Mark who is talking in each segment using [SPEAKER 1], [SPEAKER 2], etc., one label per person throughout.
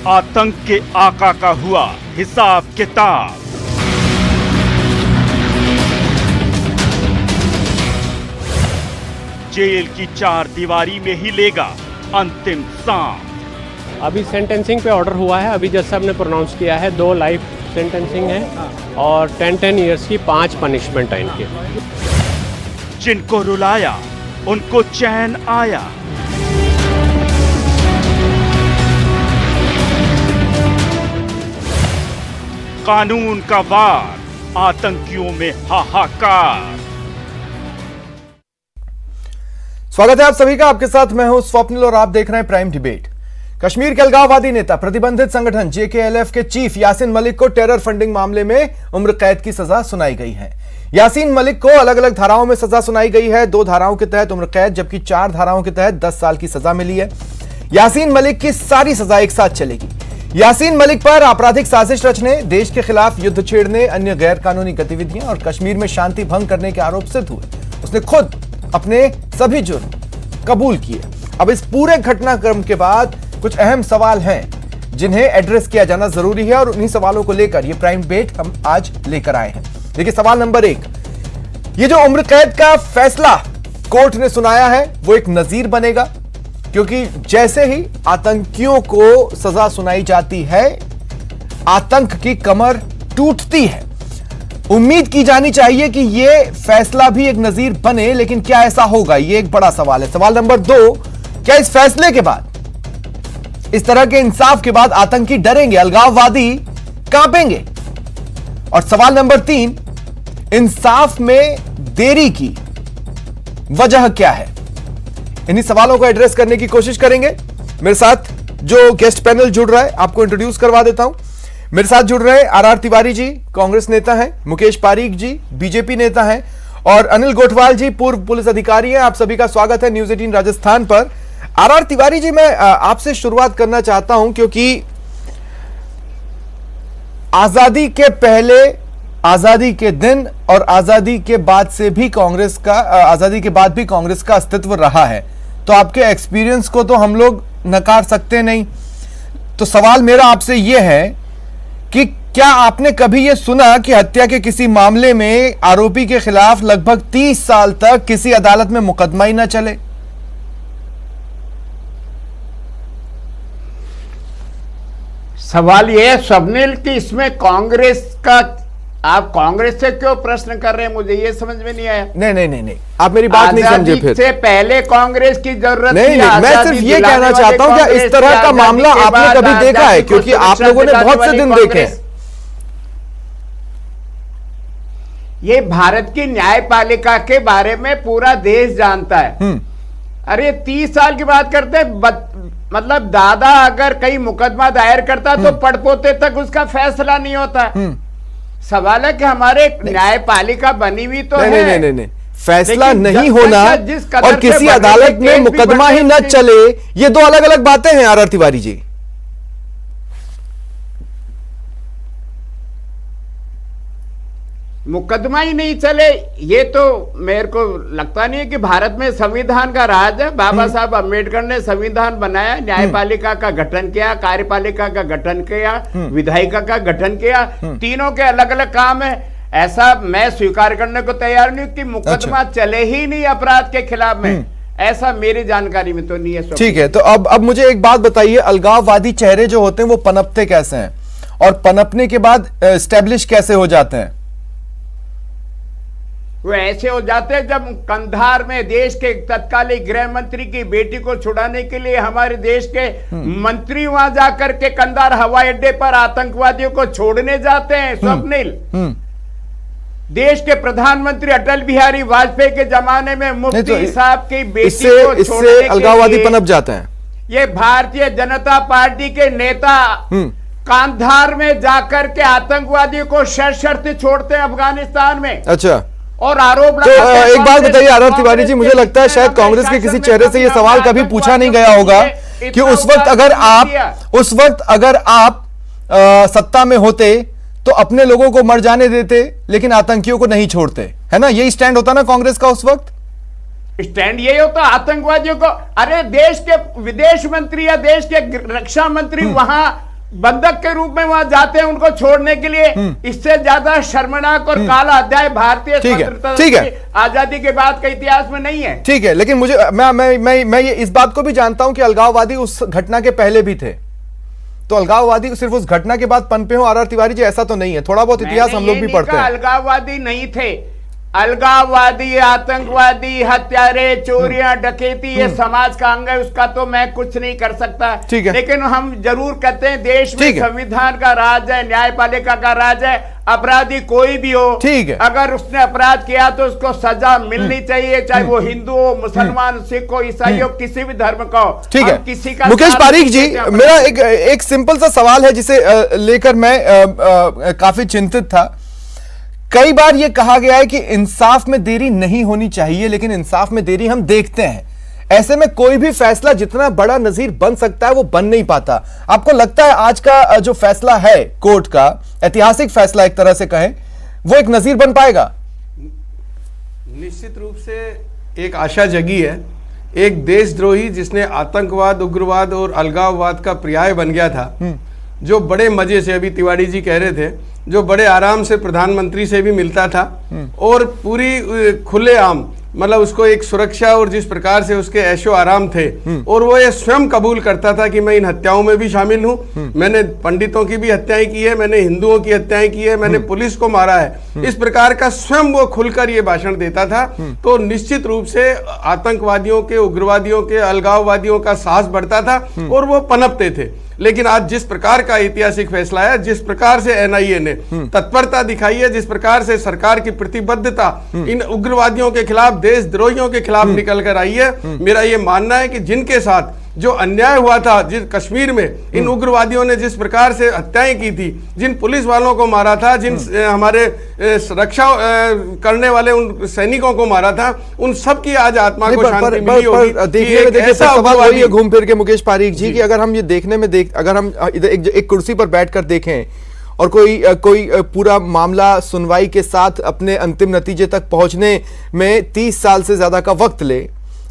[SPEAKER 1] आतंक के आका का हुआ हिसाब किताब। जेल की चार दीवारी में ही लेगा अंतिम सांस।
[SPEAKER 2] अभी सेंटेंसिंग पे ऑर्डर हुआ है, अभी जज साहब ने प्रोनाउंस किया है 2 लाइफ सेंटेंसिंग है और 10 इयर्स की 5 पनिशमेंट है इनके।
[SPEAKER 1] जिनको रुलाया उनको चैन आया। कानून का वार, आतंकियों में हाहाकार।
[SPEAKER 3] स्वागत है आप सभी का, आपके साथ मैं हूं स्वप्निल और आप देख रहे हैं प्राइम डिबेट। कश्मीर के अलगाववादी नेता प्रतिबंधित संगठन JKLF के चीफ यासीन मलिक को टेरर फंडिंग मामले में उम्र कैद की सजा सुनाई गई है। यासीन मलिक को अलग अलग धाराओं में सजा सुनाई गई है। 2 धाराओं के तहत उम्र कैद जबकि 4 धाराओं के तहत 10 साल की सजा मिली है। यासीन मलिक की सारी सजा एक साथ चलेगी। यासीन मलिक पर आपराधिक साजिश रचने, देश के खिलाफ युद्ध छेड़ने, अन्य गैर कानूनी गतिविधियां और कश्मीर में शांति भंग करने के आरोप सिद्ध हुए। उसने खुद अपने सभी जुर्म कबूल किए। अब इस पूरे घटनाक्रम के बाद कुछ अहम सवाल हैं जिन्हें एड्रेस किया जाना जरूरी है और उन्हीं सवालों को लेकर ये प्राइम डिबेट हम आज लेकर आए हैं। देखिए, सवाल नंबर 1, ये जो उम्र कैद का फैसला कोर्ट ने सुनाया है वो एक नजीर बनेगा, क्योंकि जैसे ही आतंकियों को सजा सुनाई जाती है आतंक की कमर टूटती है। उम्मीद की जानी चाहिए कि यह फैसला भी एक नजीर बने, लेकिन क्या ऐसा होगा, यह एक बड़ा सवाल है। सवाल नंबर 2, क्या इस फैसले के बाद, इस तरह के इंसाफ के बाद आतंकी डरेंगे, अलगाववादी कांपेंगे? और सवाल नंबर 3, इंसाफ में देरी की वजह क्या है? इन्हीं सवालों को एड्रेस करने की कोशिश करेंगे। मेरे साथ जो गेस्ट पैनल जुड़ रहा है आपको इंट्रोड्यूस करवा देता हूं। मेरे साथ जुड़ रहे RR तिवारी जी, कांग्रेस नेता हैं, मुकेश पारीक जी, बीजेपी नेता हैं, और अनिल गोठवाल जी, पूर्व पुलिस अधिकारी हैं। आप सभी का स्वागत है न्यूज़ 18 राजस्थान पर। RR तिवारी जी, मैं आपसे शुरुआत करना चाहता हूं क्योंकि आजादी के पहले, आजादी के दिन और आजादी के बाद से भी कांग्रेस का, आजादी के बाद भी कांग्रेस का अस्तित्व रहा है, तो आपके एक्सपीरियंस को तो हम लोग नकार सकते नहीं। तो सवाल मेरा आपसे यह है कि क्या आपने कभी यह सुना कि हत्या के किसी मामले में आरोपी के खिलाफ लगभग 30 साल तक किसी अदालत में मुकदमा ही न चले?
[SPEAKER 4] सवाल यह है स्वप्निल कि इसमें कांग्रेस का, आप कांग्रेस से क्यों प्रश्न कर रहे हैं, मुझे ये समझ में नहीं आया।
[SPEAKER 3] नहीं, आप मेरी बात नहीं समझे। फिर
[SPEAKER 4] से पहले कांग्रेस की जरूरत
[SPEAKER 3] नहीं, मैं सिर्फ ये कहना चाहता हूं क्या इस तरह का मामला आपने कभी देखा है? क्योंकि आप लोगों ने बहुत से दिन देखे हैं।
[SPEAKER 4] ये भारत की न्यायपालिका के बारे में पूरा देश जानता है। अरे 30 साल की बात करते मतलब दादा अगर कहीं मुकदमा दायर करता तो पड़पोते तक उसका फैसला नहीं होता। सवाल है कि हमारे न्यायपालिका बनी हुई तो है।
[SPEAKER 3] नहीं, फैसला नहीं होना और किसी अदालत में मुकदमा ही न चले, ये 2 अलग अलग बातें हैं RR तिवारी जी।
[SPEAKER 4] मुकदमा ही नहीं चले, ये तो मेरे को लगता नहीं है कि भारत में संविधान का राज है। बाबा साहब अम्बेडकर ने संविधान बनाया, न्यायपालिका का गठन किया, कार्यपालिका का गठन किया, विधायिका का गठन किया, तीनों के अलग अलग काम है। ऐसा मैं स्वीकार करने को तैयार नहीं कि मुकदमा चले ही नहीं अपराध के खिलाफ में, ऐसा मेरी जानकारी में तो नहीं है।
[SPEAKER 3] ठीक है, तो अब मुझे एक बात बताइए, अलगाववादी चेहरे जो होते हैं वो पनपते कैसे हैं और पनपने के बाद एस्टेब्लिश कैसे हो जाते हैं?
[SPEAKER 4] वो ऐसे हो जाते हैं जब कंधार में देश के तत्कालीन गृह मंत्री की बेटी को छुड़ाने के लिए हमारे देश के मंत्री वहां जाकर के कंधार हवाई अड्डे पर आतंकवादियों को छोड़ने जाते हैं। स्वप्निल, देश के प्रधानमंत्री अटल बिहारी वाजपेयी के जमाने में मुफ्ती साहब की बेटी को छोड़ने के
[SPEAKER 3] अलगाववादी पनप जाते हैं।
[SPEAKER 4] ये भारतीय जनता पार्टी के नेता कंधार में जाकर के आतंकवादियों को शर्त छोड़ते हैं अफगानिस्तान में।
[SPEAKER 3] अच्छा,
[SPEAKER 4] और आरोप
[SPEAKER 3] तो एक बात बताइए RR तिवारी जी, मुझे लगता है शायद कांग्रेस के किसी चेहरे से यह सवाल कभी पूछा नहीं गया होगा कि उस वक्त अगर आप सत्ता में होते तो अपने लोगों को मर जाने देते लेकिन आतंकियों को नहीं छोड़ते, है ना? यही स्टैंड होता ना कांग्रेस का उस वक्त।
[SPEAKER 4] स्टैंड यही होता आतंकवादियों को। अरे देश के विदेश मंत्री या देश के रक्षा मंत्री वहां बंधक के रूप में वहां जाते हैं उनको छोड़ने के लिए। इससे ज्यादा शर्मनाक और काला अध्याय भारतीय स्वतंत्रता आजादी के बाद के इतिहास में नहीं है।
[SPEAKER 3] ठीक है, लेकिन मुझे मैं ये इस बात को भी जानता हूं कि अलगाववादी उस घटना के पहले भी थे, तो अलगाववादी सिर्फ उस घटना के बाद पनपे हो आर.आर. तिवारी जी, ऐसा तो नहीं है। थोड़ा बहुत इतिहास हम लोग भी पढ़ते हैं।
[SPEAKER 4] अलगाववादी नहीं थे, अलगाववादी, आतंकवादी, हत्यारे, चोरियां, डकैती ये समाज का अंग है, उसका तो मैं कुछ नहीं कर सकता।
[SPEAKER 3] ठीक है,
[SPEAKER 4] लेकिन हम जरूर कहते हैं देश में संविधान का राज है, न्यायपालिका का राज है। अपराधी कोई भी हो, ठीक है, अगर उसने अपराध किया तो उसको सजा मिलनी चाहिए, चाहे वो हिंदू हो, मुसलमान, सिख हो, ईसाई हो, किसी भी धर्म का हो।
[SPEAKER 3] ठीक है,
[SPEAKER 4] किसी का
[SPEAKER 3] मुकेश पारीक जी, मेरा एक सिंपल सा सवाल है जिसे लेकर मैं काफी चिंतित था। कई बार यह कहा गया है कि इंसाफ में देरी नहीं होनी चाहिए, लेकिन इंसाफ में देरी हम देखते हैं। ऐसे में कोई भी फैसला जितना बड़ा नजीर बन सकता है वो बन नहीं पाता। आपको लगता है आज का जो फैसला है कोर्ट का, ऐतिहासिक फैसला एक तरह से कहें, वो एक नजीर बन पाएगा?
[SPEAKER 5] निश्चित रूप से एक आशा जगी है। एक देशद्रोही जिसने आतंकवाद, उग्रवाद और अलगाववाद का पर्याय बन गया था, जो बड़े मजे से, अभी तिवारी जी कह रहे थे, जो बड़े आराम से प्रधानमंत्री से भी मिलता था और पूरी खुलेआम, मतलब उसको एक सुरक्षा और जिस प्रकार से उसके ऐशो आराम थे, और वो ये स्वयं कबूल करता था कि मैं इन हत्याओं में भी शामिल हूं, मैंने पंडितों की भी हत्याएं की है, मैंने हिंदुओं की हत्याएं की है, मैंने पुलिस को मारा है, इस प्रकार का स्वयं वो खुलकर ये भाषण देता था। तो निश्चित रूप से आतंकवादियों के, उग्रवादियों के, अलगाववादियों का साहस बढ़ता था और वो पनपते थे। लेकिन आज जिस प्रकार का ऐतिहासिक फैसला है, जिस प्रकार से एनआईए ने तत्परता दिखाई है, जिस प्रकार से सरकार की प्रतिबद्धता इन उग्रवादियों के खिलाफ, देशद्रोहियों के खिलाफ निकल कर आई है, मेरा यह मानना है कि जिनके साथ जो अन्याय हुआ था, जिस कश्मीर में इन उग्रवादियों ने जिस प्रकार से हत्याएं की थी, जिन पुलिस वालों को मारा था, जिन हमारे रक्षा करने वाले उन सैनिकों को मारा था, उन सब की आज आत्मा को शांति मिली होगी।
[SPEAKER 3] देखिए सवाल वही है घूम फिर के मुकेश पारीक जी की, अगर हम ये देखने में अगर हम एक कुर्सी पर बैठकर देखें और कोई पूरा मामला सुनवाई के साथ अपने अंतिम नतीजे तक पहुंचने में 30 साल से ज्यादा का वक्त ले,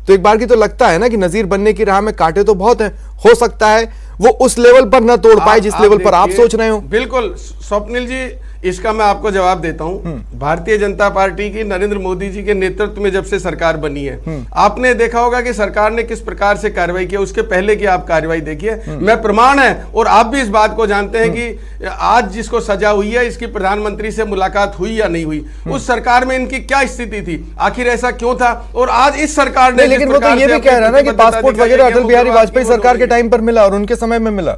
[SPEAKER 3] तो एक बार की तो लगता है ना कि नजीर बनने की राह में कांटे तो बहुत हैं। हो सकता है वो उस लेवल पर न तोड़ पाए जिस लेवल पर आप सोच रहे हो।
[SPEAKER 5] बिल्कुल स्वप्निल जी, इसका मैं आपको जवाब देता हूं। भारतीय जनता पार्टी की, नरेंद्र मोदी जी के नेतृत्व में जब से सरकार बनी है, आपने देखा होगा कि सरकार ने किस प्रकार से कार्रवाई की। उसके पहले की आप कार्रवाई देखिए, मैं प्रमाण है, और आप भी इस बात को जानते हैं कि आज जिसको सजा हुई है, इसकी प्रधानमंत्री से मुलाकात हुई या नहीं हुई, उस सरकार में इनकी क्या स्थिति थी, आखिर ऐसा क्यों था। और आज इस सरकार ने,
[SPEAKER 3] लेकिन वो तो ये भी कह रहा है ना कि पासपोर्ट वगैरह अटल बिहारी वाजपेयी सरकार के टाइम पर मिला और उनके समय में मिला।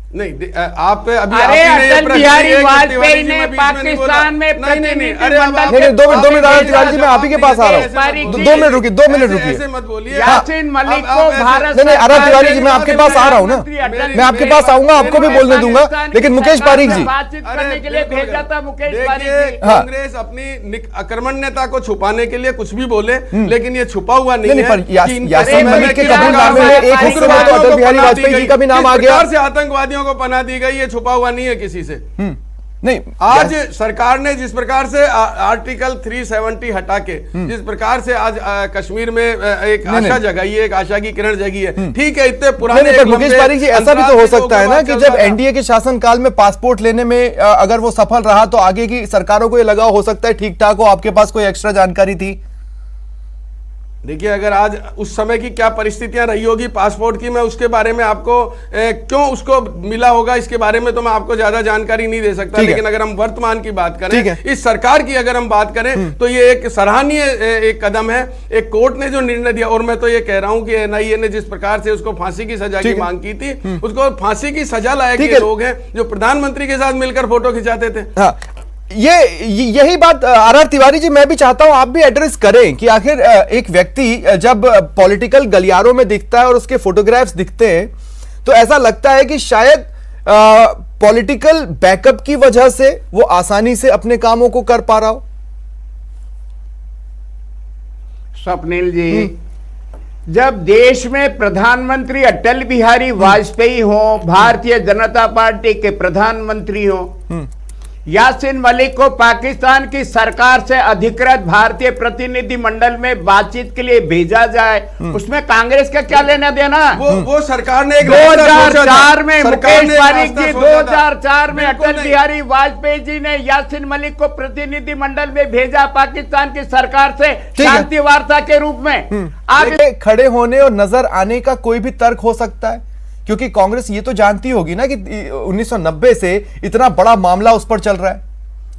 [SPEAKER 5] नहीं, आप अभी
[SPEAKER 4] अटल बिहारी वाजपेयी ने पाकिस्तान में
[SPEAKER 3] दो मिनट तिवारी जी, मैं आप ही के पास आ रहा हूँ। 2 मिनट रुकिए, 2 मिनट रुकिए।
[SPEAKER 5] ऐसे मत बोलिए।
[SPEAKER 4] यासीन मलिक को भारत,
[SPEAKER 3] नहीं आर.आर. तिवारी जी, मैं आपके पास आ रहा हूँ ना, मैं आपके पास आऊंगा, आपको भी बोलने दूंगा। लेकिन मुकेश पारीक जी,
[SPEAKER 4] बातचीत करने के लिए भेजा था मुकेश पारीक जी।
[SPEAKER 5] कांग्रेस अपनी अकर्मण्यता को छुपाने के लिए कुछ भी बोले, लेकिन ये छुपा हुआ नहीं है।
[SPEAKER 3] यासीन मलिक के कबूलनामे में एक हिस्से में तो अटल बिहारी वाजपेयी जी का भी नाम आ गया।
[SPEAKER 5] आतंकवादियों को पनाह दी गई, ये छुपा हुआ नहीं है किसी से।
[SPEAKER 3] नहीं,
[SPEAKER 5] आज सरकार ने जिस प्रकार से आर्टिकल 370 हटा के जिस प्रकार से आज कश्मीर में एक आशा जगाई है, एक आशा की किरण जगी है, ठीक है, इतने पुराने।
[SPEAKER 3] पर मुकेश पारीक जी, ऐसा भी तो हो सकता है ना कि जब एनडीए के शासनकाल में पासपोर्ट लेने में अगर वो सफल रहा तो आगे की सरकारों को ये लगा हो सकता है ठीक ठाक हो, आपके पास कोई एक्स्ट्रा जानकारी थी।
[SPEAKER 5] देखिए, अगर आज उस समय की क्या परिस्थितियां रही होगी पासपोर्ट की, मैं उसके बारे में आपको क्यों उसको मिला होगा इसके बारे में तो मैं आपको ज्यादा जानकारी नहीं दे सकता। लेकिन अगर हम वर्तमान की बात करें, इस सरकार की अगर हम बात करें, तो ये एक सराहनीय एक कदम है। एक कोर्ट ने जो निर्णय दिया, और मैं तो ये कह रहा हूं कि एनआईए ने जिस प्रकार से उसको फांसी की सजा की मांग की थी, उसको फांसी की सजा लायक ये लोग हैं जो प्रधानमंत्री के साथ मिलकर फोटो खिंचाते थे।
[SPEAKER 3] यही बात आर.आर. तिवारी जी, मैं भी चाहता हूं आप भी एड्रेस करें कि आखिर एक व्यक्ति जब पॉलिटिकल गलियारों में दिखता है और उसके फोटोग्राफ्स दिखते हैं तो ऐसा लगता है कि शायद पॉलिटिकल बैकअप की वजह से वो आसानी से अपने कामों को कर पा रहा हो।
[SPEAKER 4] स्वप्निल जी, जब देश में प्रधानमंत्री अटल बिहारी वाजपेयी हो, भारतीय जनता पार्टी के प्रधानमंत्री हो, यासीन मलिक को पाकिस्तान की सरकार से अधिकृत भारतीय प्रतिनिधि मंडल में बातचीत के लिए भेजा जाए, उसमें कांग्रेस का क्या लेना देना?
[SPEAKER 5] वो सरकार ने
[SPEAKER 4] 2004 में मुकेश पारिक जी, 2004 में अटल बिहारी वाजपेयी जी ने यासीन मलिक को प्रतिनिधि मंडल में भेजा पाकिस्तान की सरकार से शांति वार्ता के रूप में।
[SPEAKER 3] आगे खड़े होने और नजर आने का कोई भी तर्क हो सकता है, क्योंकि कांग्रेस ये तो जानती होगी ना कि 1990 से इतना बड़ा मामला उस पर चल रहा है,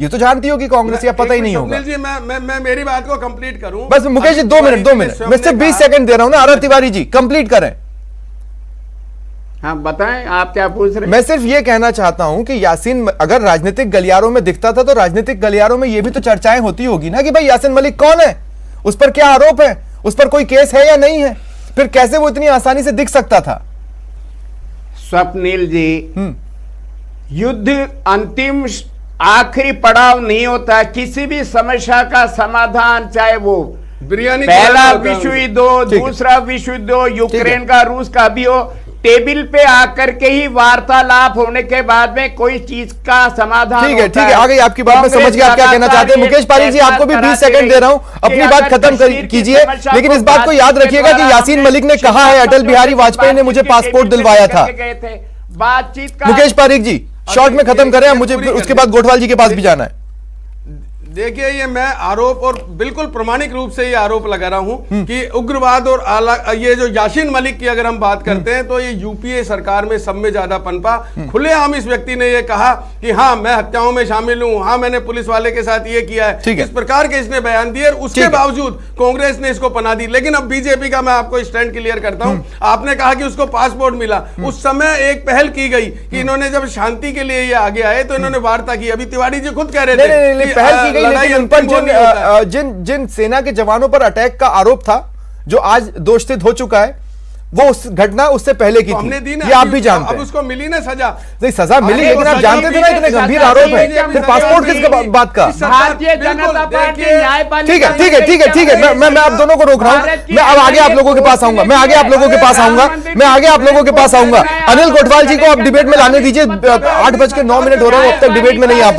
[SPEAKER 3] ये तो जानती होगी कांग्रेस, या पता ही नहीं होगा?
[SPEAKER 5] जी मैं मेरी बात को कंप्लीट करूं।
[SPEAKER 3] बस मुकेश जी 2 मिनट मैं सिर्फ 20 सेकंड दे रहा हूं ना, आर तिवारी जी कंप्लीट करें।
[SPEAKER 4] हाँ बताएं, आप क्या पूछ रहे हैं?
[SPEAKER 3] मैं सिर्फ ये कहना चाहता हूं कि यासीन अगर राजनीतिक गलियारों में दिखता था तो राजनीतिक गलियारों में ये भी तो चर्चाएं होती होगी ना कि भाई यासीन मलिक कौन है, उस पर क्या आरोप है, उस पर कोई केस है या नहीं है, फिर कैसे वो इतनी आसानी से दिख सकता था?
[SPEAKER 4] स्वप्निल जी, युद्ध अंतिम आखिरी पड़ाव नहीं होता। किसी भी समस्या का समाधान, चाहे वो
[SPEAKER 5] बिरयानी
[SPEAKER 4] पहला विश्व युद्ध हो, दूसरा विश्व युद्ध हो, यूक्रेन का रूस का भी हो, टेबल पे आकर के ही वार्तालाप होने के बाद में कोई चीज का समाधान
[SPEAKER 3] ठीक है, आ गई आपकी बात, मैं समझ गया आप क्या कहना चाहते हैं। मुकेश पारिक जी आपको भी 20 सेकंड दे रहा हूं, अपनी बात खत्म कीजिए, लेकिन इस बात को याद रखिएगा कि यासीन मलिक ने कहा है अटल बिहारी वाजपेयी ने मुझे पासपोर्ट दिलवाया था।
[SPEAKER 4] बातचीत का
[SPEAKER 3] मुकेश पारिक जी शॉर्ट में खत्म करें, मुझे उसके बाद गोठवाल जी के पास भी जाना है।
[SPEAKER 5] देखिए, ये मैं आरोप और बिल्कुल प्रमाणिक रूप से ये आरोप लगा रहा हूं कि उग्रवाद और ये जो यासीन मलिक की अगर हम बात करते हैं तो ये यूपीए सरकार में सब में ज्यादा पनपा। खुलेआम इस व्यक्ति ने ये कहा कि हाँ मैं हत्याओं में शामिल हूं, हाँ मैंने पुलिस वाले के साथ ये किया है, इस प्रकार के इसने बयान दिए, और उसके बावजूद कांग्रेस ने इसको पनाह दी। लेकिन अब बीजेपी का मैं आपको स्टैंड क्लियर करता हूं। आपने कहा कि उसको पासपोर्ट मिला, उस समय एक पहल की गई कि इन्होंने जब शांति के लिए ये आगे आए तो इन्होंने वार्ता की। अभी तिवारी जी खुद कह रहे थे
[SPEAKER 3] पहल की गई, लेकिन उन पर जिन सेना के जवानों पर अटैक का आरोप था, जो आज दोषित हो चुका है, वो उस घटना उससे पहले की थी, ये आप भी जानते हैं।
[SPEAKER 5] अब उसको मिली ना सजा,
[SPEAKER 3] नहीं सजा मिली, लेकिन आप जानते थे ना इतने गंभीर आरोप है, फिर पासपोर्ट किस बात का?
[SPEAKER 4] भारतीय जनता पार्टी न्यायपालिका,
[SPEAKER 3] ठीक है, मैं आप दोनों को रोक रहा हूं, मैं अब आगे आप लोगों के पास आऊंगा, मैं आगे आप लोगों के पास आऊंगा। अनिल गोठवाल जी को अब डिबेट में लाने दीजिए, 8:09 हो रहा हूं, अब तक डिबेट में नहीं आ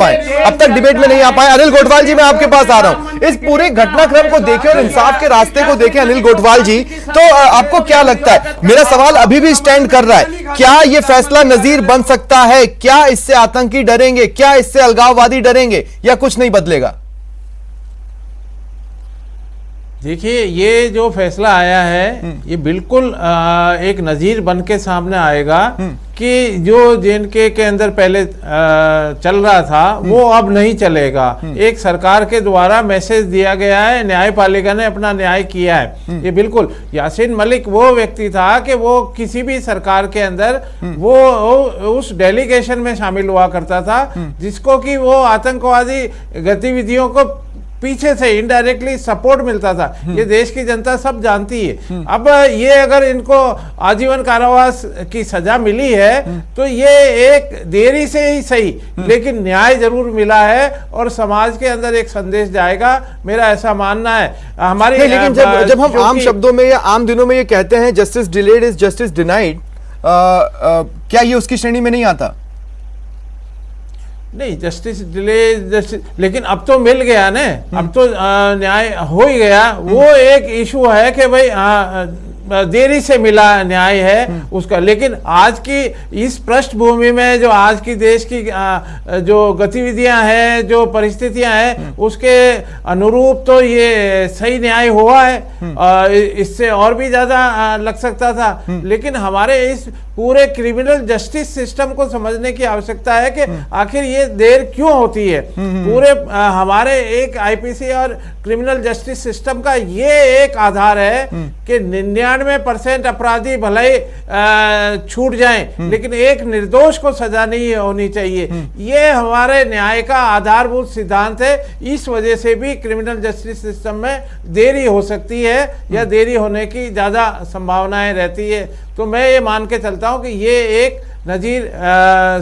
[SPEAKER 3] पाए। अनिल गोठवाल जी मैं आपके पास आ रहा हूं, इस पूरे घटनाक्रम को देखें और इंसाफ के रास्ते को देखें अनिल गोठवाल जी, तो आपको क्या लगता है? मेरा सवाल अभी भी स्टैंड कर रहा है, क्या यह फैसला नजीर बन सकता है? क्या इससे आतंकी डरेंगे? क्या इससे अलगाववादी डरेंगे, या कुछ नहीं बदलेगा?
[SPEAKER 6] देखिए, ये जो फैसला आया है ये बिल्कुल एक नज़ीर बन के सामने आएगा कि जो जेएनके के अंदर पहले चल रहा था वो अब नहीं चलेगा। एक सरकार के द्वारा मैसेज दिया गया है, न्यायपालिका ने अपना न्याय किया है। ये बिल्कुल यासीन मलिक वो व्यक्ति था कि वो किसी भी सरकार के अंदर वो उस डेलीगेशन में शामिल हुआ करता था जिसको कि वो आतंकवादी गतिविधियों को पीछे से इनडायरेक्टली सपोर्ट मिलता था। ये देश की जनता सब जानती है। अब ये अगर इनको आजीवन कारावास की सजा मिली है तो ये एक देरी से ही सही, लेकिन न्याय जरूर मिला है और समाज के अंदर एक संदेश जाएगा, मेरा ऐसा मानना है। हमारी
[SPEAKER 3] लेकिन जब हम आम शब्दों में या आम दिनों में ये कहते हैं justice delayed is justice denied, क्या ये उसकी श्रेणी में नहीं आता?
[SPEAKER 6] नहीं, जस्टिस डिले लेकिन अब तो मिल गया ना, अब तो न्याय हो ही गया। वो एक इशू है कि भाई देरी से मिला न्याय है उसका, लेकिन आज की इस पृष्ठभूमि में जो आज की देश की जो गतिविधियां हैं, जो परिस्थितियां हैं, उसके अनुरूप तो ये सही न्याय हुआ है। इससे और भी ज्यादा लग सकता था, लेकिन हमारे इस पूरे क्रिमिनल जस्टिस सिस्टम को समझने की आवश्यकता है कि आखिर ये देर क्यों होती है। पूरे हमारे एक आईपीसी और क्रिमिनल जस्टिस सिस्टम का ये एक आधार है कि 99% अपराधी भले ही छूट जाएं, लेकिन एक निर्दोष को सजा नहीं होनी चाहिए। ये हमारे न्याय का आधारभूत सिद्धांत है। इस वजह से भी क्रिमिनल जस्टिस सिस्टम में देरी हो सकती है या देरी होने की ज्यादा संभावनाएं रहती है। तो मैं ये मान के चलता हूं कि ये एक नजीर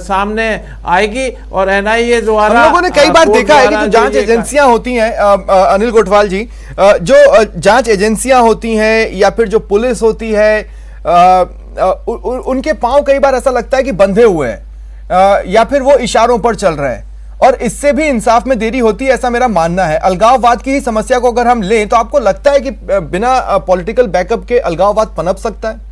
[SPEAKER 6] सामने आएगी और एनआईए द्वारा।
[SPEAKER 3] हम लोगों ने कई बार देखा है कि जो जांच एजेंसियां होती हैं अनिल गोठवाल जी, जो जांच एजेंसियां होती हैं या फिर जो पुलिस होती है, उनके पांव कई बार ऐसा लगता है कि बंधे हुए हैं या फिर वो इशारों पर चल रहे हैं। और इससे भी इंसाफ में देरी होती है, ऐसा मेरा मानना है। अलगाववाद की ही समस्या को अगर हम लें तो आपको लगता है कि बिना पॉलिटिकल बैकअप के अलगाववाद पनप सकता है?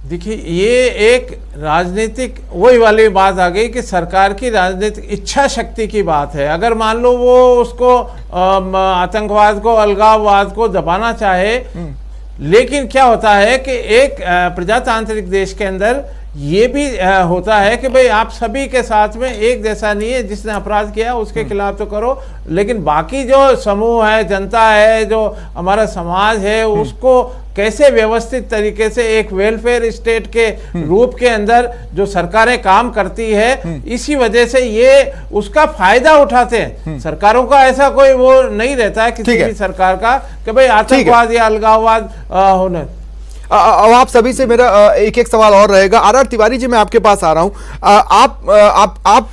[SPEAKER 6] देखिए, ये एक राजनीतिक वही वाली बात आ गई कि सरकार की राजनीतिक इच्छा शक्ति की बात है। अगर मान लो वो उसको आतंकवाद को, अलगाववाद को दबाना चाहे, लेकिन क्या होता है कि एक प्रजातांत्रिक देश के अंदर ये भी होता है कि भाई आप सभी के साथ में एक जैसा नहीं है, जिसने अपराध किया उसके खिलाफ तो करो, लेकिन बाकी जो समूह है, जनता है, जो हमारा समाज है, उसको कैसे व्यवस्थित तरीके से एक वेलफेयर स्टेट के रूप के अंदर जो सरकारें काम करती है, इसी वजह से ये उसका फायदा उठाते हैं। सरकारों का ऐसा कोई वो नहीं रहता है किसी भी सरकार का कि भाई आतंकवाद या अलगाववाद होने।
[SPEAKER 3] अब आप सभी से मेरा एक एक सवाल और रहेगा। आर तिवारी जी, मैं आपके पास आ रहा हूं। आप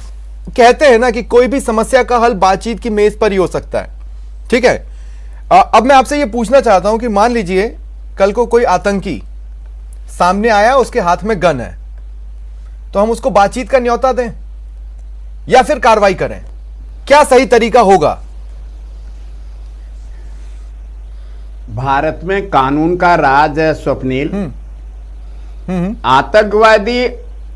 [SPEAKER 3] कहते हैं ना कि कोई भी समस्या का हल बातचीत की मेज पर ही हो सकता है, ठीक है। अब मैं आपसे ये पूछना चाहता हूं कि मान लीजिए कल को कोई आतंकी सामने आया, उसके हाथ में गन है, तो हम उसको बातचीत का न्योता दें या फिर कार्रवाई करें? क्या सही तरीका होगा?
[SPEAKER 4] भारत में कानून का राज है स्वप्निल। आतंकवादी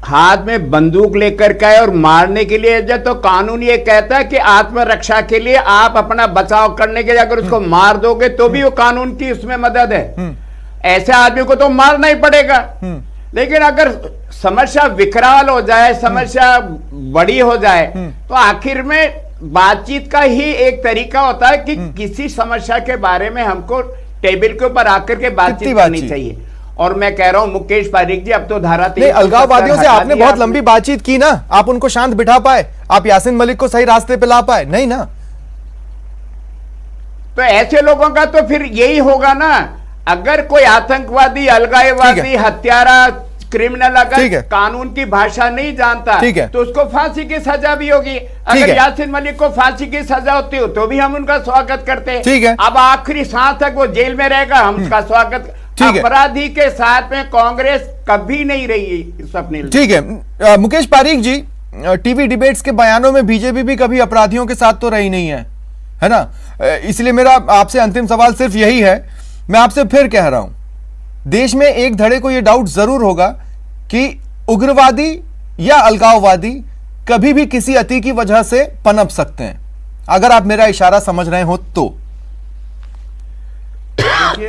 [SPEAKER 4] हाथ में बंदूक लेकर के आए और मारने के लिए जाए तो कानून ये कहता है कि आत्मरक्षा के लिए आप अपना बचाव करने के लिए अगर उसको मार दोगे तो भी वो कानून की उसमें मदद है। ऐसे आदमी को तो मारना ही पड़ेगा। लेकिन अगर समस्या विकराल हो जाए, समस्या बड़ी हो जाए, तो आखिर में बातचीत का ही एक तरीका होता है कि किसी समस्या के बारे में हमको टेबल के ऊपर आकर के बातचीत करनी चाहिए। और मैं कह रहा हूं मुकेश पारीक जी, अब तो धारा 3
[SPEAKER 3] अलगाववादियों से आपने बहुत लंबी बातचीत की ना, आप उनको शांत बिठा पाए? आप यासीन मलिक को सही रास्ते पे ला पाए? नहीं ना।
[SPEAKER 4] तो ऐसे लोगों का तो फिर यही होगा ना, अगर कोई आतंकवादी, अलगाववादी, हत्यारा, क्रिमिनल अगर कानून की भाषा नहीं जानता तो उसको फांसी की सजा भी होगी। अगर यासीन मलिक को फांसी की सजा होती हो तो भी हम उनका स्वागत करते हैं। अब आखिरी सांस तक वो जेल में रहेगा, हम उसका स्वागत। अपराधी के साथ में कांग्रेस कभी नहीं रही स्वप्निल।
[SPEAKER 3] ठीक है मुकेश पारीक जी, टीवी डिबेट्स के बयानों में बीजेपी भी कभी अपराधियों के साथ तो रही नहीं है ना? इसलिए मेरा आपसे अंतिम सवाल सिर्फ यही है, मैं आपसे फिर कह रहा हूं, देश में एक धड़े को यह डाउट जरूर होगा कि उग्रवादी या अलगाववादी कभी भी किसी अति की वजह से पनप सकते हैं। अगर आप मेरा इशारा समझ रहे हो तो
[SPEAKER 5] देखिए,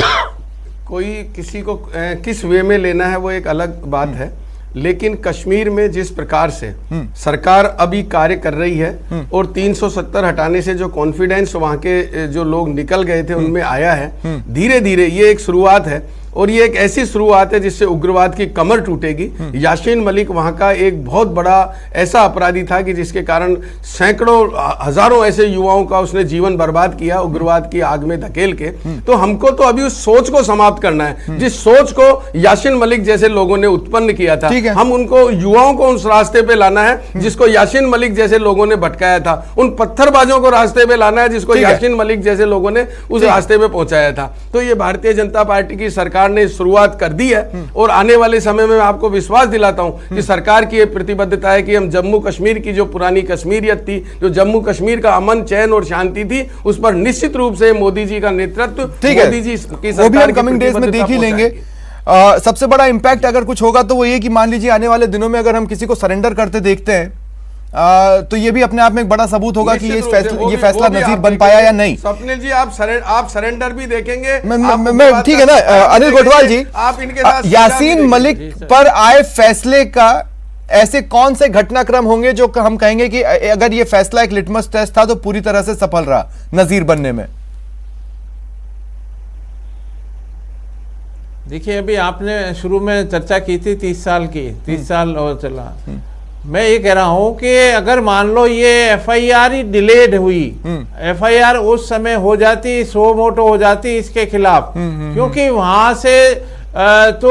[SPEAKER 5] कोई किसी को किस वे में लेना है वो एक अलग बात है, लेकिन कश्मीर में जिस प्रकार से सरकार अभी कार्य कर रही है और 370 हटाने से जो कॉन्फिडेंस वहां के जो लोग निकल गए थे उनमें आया है, धीरे धीरे ये एक शुरुआत है। और ये एक ऐसी शुरुआत है जिससे उग्रवाद की कमर टूटेगी। यासीन मलिक वहां का एक बहुत बड़ा ऐसा अपराधी था कि जिसके कारण सैकड़ों हजारों ऐसे युवाओं का उसने जीवन बर्बाद किया उग्रवाद की आग में धकेल के। तो हमको तो अभी उस सोच को समाप्त करना है जिस सोच को यासीन मलिक जैसे लोगों ने उत्पन्न किया था। हम उनको युवाओं को उस रास्ते पे लाना है जिसको यासीन मलिक जैसे लोगों ने भटकाया था। उन पत्थरबाजों को रास्ते पे लाना है जिसको यासीन मलिक जैसे लोगों ने उस रास्ते पे पहुंचाया था। तो ये भारतीय जनता पार्टी की सरकार ने शुरुआत कर दी है और आने वाले समय में मैं आपको विश्वास दिलाता हूं कि सरकार की यह प्रतिबद्धता है कि हम जम्मू कश्मीर की जो पुरानी कश्मीरियत थी, जो जम्मू कश्मीर का अमन, चैन और शांति थी, उस पर निश्चित रूप से मोदी जी का नेतृत्व, मोदी जी की सरकार, वो भी हम कमिंग डेज में देख ही लेंगे।
[SPEAKER 3] सबसे बड़ा इंपैक्ट अगर कुछ होगा तो वो ये कि मान लीजिए आने वाले दिनों में अगर हम किसी को सरेंडर करते देखते हैं तो ये भी अपने आप में एक बड़ा सबूत होगा कि ये फैसला नजीर बन पाया या नहीं।
[SPEAKER 5] स्वप्निल जी, आप सरेंडर भी देखेंगे।
[SPEAKER 3] मैं ठीक है ना अनिल गोटवाल जी,
[SPEAKER 5] आप इनके साथ
[SPEAKER 3] यासीन मलिक पर आए फैसले का ऐसे कौन से घटनाक्रम होंगे जो हम कहेंगे कि अगर ये फैसला एक लिटमस टेस्ट था तो पूरी तरह से सफल रहा नजीर बनने में?
[SPEAKER 6] देखिए, अभी आपने शुरू में चर्चा की थी 30 साल की, 30 साल और चला। मैं ये कह रहा हूं कि अगर मान लो ये एफआईआर ही डिलेड हुई, एफआईआर उस समय हो जाती, सो मोटो हो जाती इसके खिलाफ, क्योंकि वहां से तो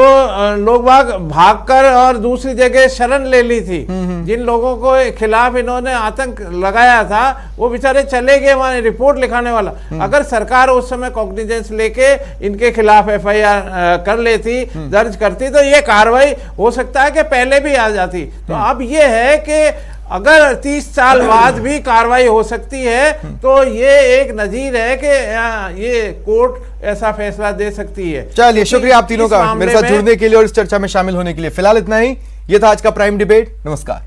[SPEAKER 6] लोग बाग भागकर और दूसरी जगह शरण ले ली थी। जिन लोगों को खिलाफ इन्होंने आतंक लगाया था वो बेचारे चले गए वहां रिपोर्ट लिखाने वाला। अगर सरकार उस समय कॉग्निजेंस लेके इनके खिलाफ FIR कर लेती, दर्ज करती, तो ये कार्रवाई हो सकता है कि पहले भी आ जाती। तो अब ये है कि अगर 30 साल बाद भी कार्रवाई हो सकती है तो ये एक नजीर है कि ये कोर्ट ऐसा फैसला दे सकती है।
[SPEAKER 3] चलिए, शुक्रिया आप तीनों का मेरे साथ जुड़ने के लिए और इस चर्चा में शामिल होने के लिए। फिलहाल इतना ही। ये था आज का प्राइम डिबेट। नमस्कार।